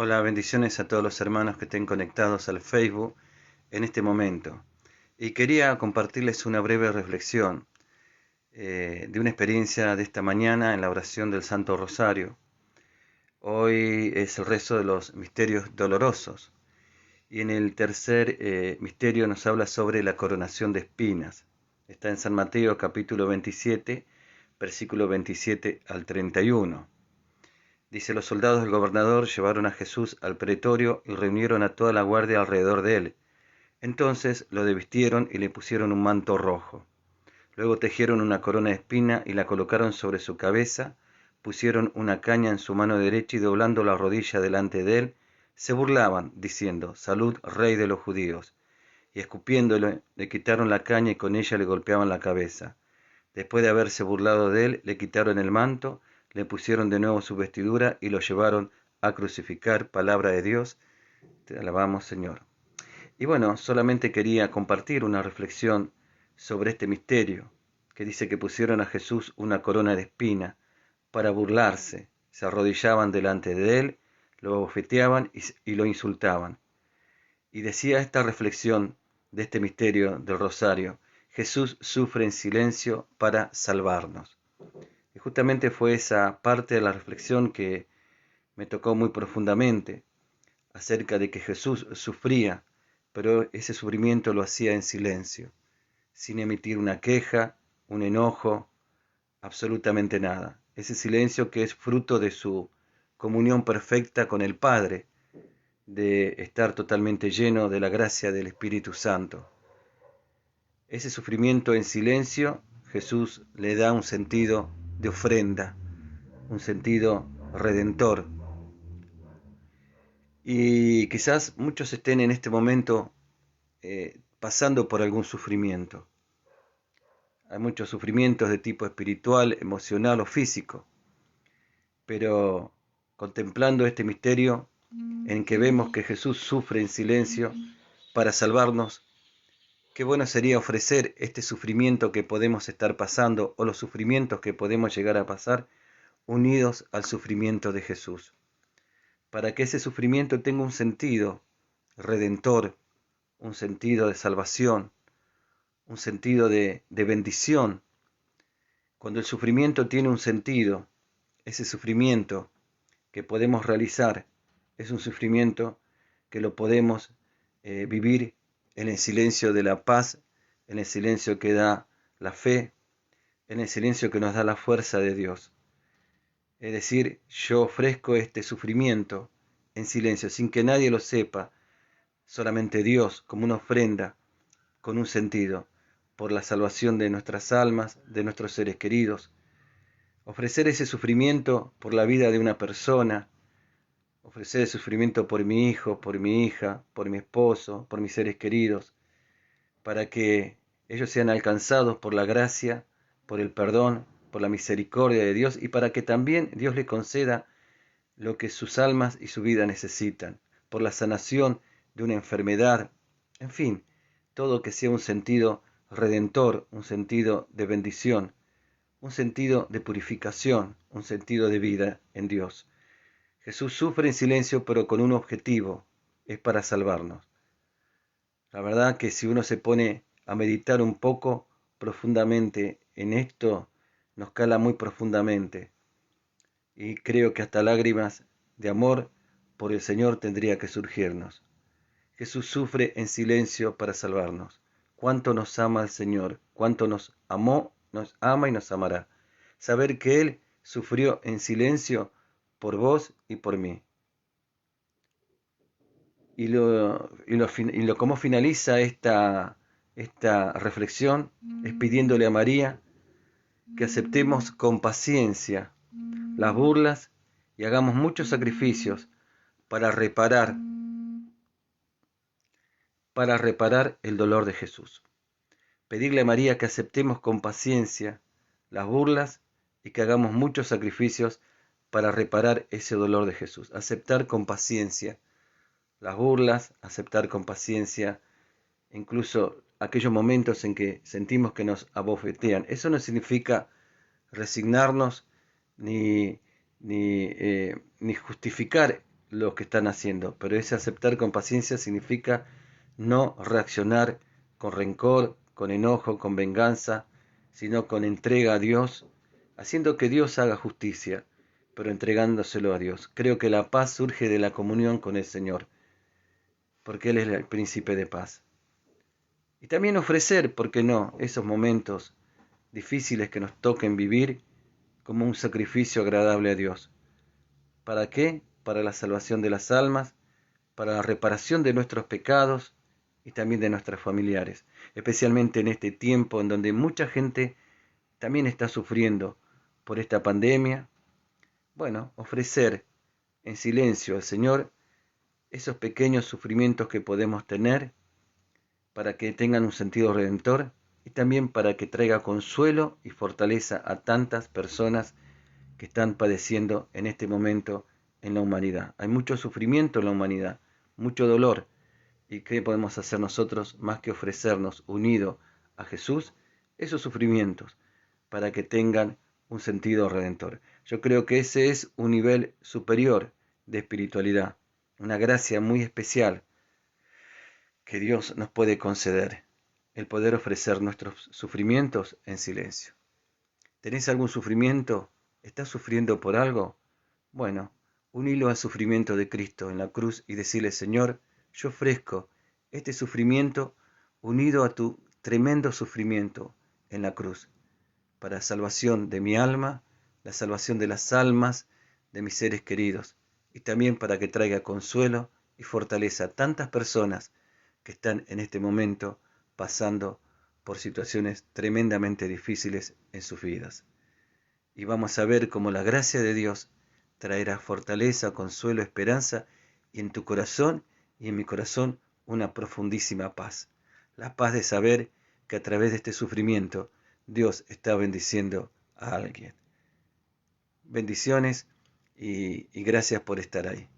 Hola, bendiciones a todos los hermanos que estén conectados al Facebook en este momento. Y quería compartirles una breve reflexión de una experiencia de esta mañana en la oración del Santo Rosario. Hoy es el rezo de los misterios dolorosos y en el tercer misterio nos habla sobre la coronación de espinas. Está en San Mateo capítulo 27, versículo 27 al 31. Dice, los soldados del gobernador llevaron a Jesús al pretorio y reunieron a toda la guardia alrededor de él. Entonces lo desvistieron y le pusieron un manto rojo. Luego tejieron una corona de espina y la colocaron sobre su cabeza, pusieron una caña en su mano derecha y doblando la rodilla delante de él, se burlaban, diciendo, Salud, rey de los judíos. Y escupiéndole, le quitaron la caña y con ella le golpeaban la cabeza. Después de haberse burlado de él, le quitaron el manto, le pusieron de nuevo su vestidura y lo llevaron a crucificar. Palabra de Dios, te alabamos, Señor. Y bueno, solamente quería compartir una reflexión sobre este misterio, que dice que pusieron a Jesús una corona de espina para burlarse, se arrodillaban delante de él, lo bofeteaban y lo insultaban. Y decía esta reflexión de este misterio del Rosario, Jesús sufre en silencio para salvarnos. Y justamente fue esa parte de la reflexión que me tocó muy profundamente, acerca de que Jesús sufría, pero ese sufrimiento lo hacía en silencio, sin emitir una queja, un enojo, absolutamente nada. Ese silencio que es fruto de su comunión perfecta con el Padre, de estar totalmente lleno de la gracia del Espíritu Santo. Ese sufrimiento en silencio, Jesús le da un sentido de ofrenda, un sentido redentor. Y quizás muchos estén en este momento pasando por algún sufrimiento. Hay muchos sufrimientos de tipo espiritual, emocional o físico, pero contemplando este misterio en que vemos que Jesús sufre en silencio para salvarnos, qué bueno sería ofrecer este sufrimiento que podemos estar pasando o los sufrimientos que podemos llegar a pasar unidos al sufrimiento de Jesús, para que ese sufrimiento tenga un sentido redentor, un sentido de salvación, un sentido de bendición. Cuando el sufrimiento tiene un sentido, ese sufrimiento que podemos realizar es un sufrimiento que lo podemos vivir en el silencio de la paz, en el silencio que da la fe, en el silencio que nos da la fuerza de Dios. Es decir, yo ofrezco este sufrimiento en silencio, sin que nadie lo sepa, solamente Dios, como una ofrenda, con un sentido, por la salvación de nuestras almas, de nuestros seres queridos. Ofrecer ese sufrimiento por la vida de una persona, ofrecer el sufrimiento por mi hijo, por mi hija, por mi esposo, por mis seres queridos, para que ellos sean alcanzados por la gracia, por el perdón, por la misericordia de Dios y para que también Dios les conceda lo que sus almas y su vida necesitan, por la sanación de una enfermedad, en fin, todo que sea un sentido redentor, un sentido de bendición, un sentido de purificación, un sentido de vida en Dios. Jesús sufre en silencio pero con un objetivo, es para salvarnos. La verdad que si uno se pone a meditar un poco profundamente en esto, nos cala muy profundamente. Y creo que hasta lágrimas de amor por el Señor tendría que surgirnos. Jesús sufre en silencio para salvarnos. Cuánto nos ama el Señor, cuánto nos amó, nos ama y nos amará. Saber que Él sufrió en silencio por vos y por mí. Cómo finaliza esta reflexión es pidiéndole a María que aceptemos con paciencia las burlas y hagamos muchos sacrificios para reparar el dolor de Jesús. Pedirle a María que aceptemos con paciencia las burlas y que hagamos muchos sacrificios para reparar ese dolor de Jesús. Aceptar con paciencia las burlas, aceptar con paciencia incluso aquellos momentos en que sentimos que nos abofetean. Eso no significa resignarnos ni justificar lo que están haciendo, pero ese aceptar con paciencia significa no reaccionar con rencor, con enojo, con venganza, sino con entrega a Dios, haciendo que Dios haga justicia, pero entregándoselo a Dios. Creo que la paz surge de la comunión con el Señor, porque Él es el príncipe de paz. Y también ofrecer, ¿por qué no?, esos momentos difíciles que nos toquen vivir como un sacrificio agradable a Dios. ¿Para qué? Para la salvación de las almas, para la reparación de nuestros pecados y también de nuestros familiares, especialmente en este tiempo en donde mucha gente también está sufriendo por esta pandemia. Bueno, ofrecer en silencio al Señor esos pequeños sufrimientos que podemos tener para que tengan un sentido redentor y también para que traiga consuelo y fortaleza a tantas personas que están padeciendo en este momento en la humanidad. Hay mucho sufrimiento en la humanidad, mucho dolor. ¿Y qué podemos hacer nosotros más que ofrecernos unido a Jesús esos sufrimientos para que tengan un sentido redentor? Yo creo que ese es un nivel superior de espiritualidad, una gracia muy especial que Dios nos puede conceder, el poder ofrecer nuestros sufrimientos en silencio. ¿Tenés algún sufrimiento? ¿Estás sufriendo por algo? Bueno, unilo al sufrimiento de Cristo en la cruz y decirle: Señor, yo ofrezco este sufrimiento unido a tu tremendo sufrimiento en la cruz, para salvación de mi alma, la salvación de las almas de mis seres queridos, y también para que traiga consuelo y fortaleza a tantas personas que están en este momento pasando por situaciones tremendamente difíciles en sus vidas. Y vamos a ver cómo la gracia de Dios traerá fortaleza, consuelo, esperanza, y en tu corazón y en mi corazón una profundísima paz. La paz de saber que a través de este sufrimiento Dios está bendiciendo a alguien. Bendiciones y gracias por estar ahí.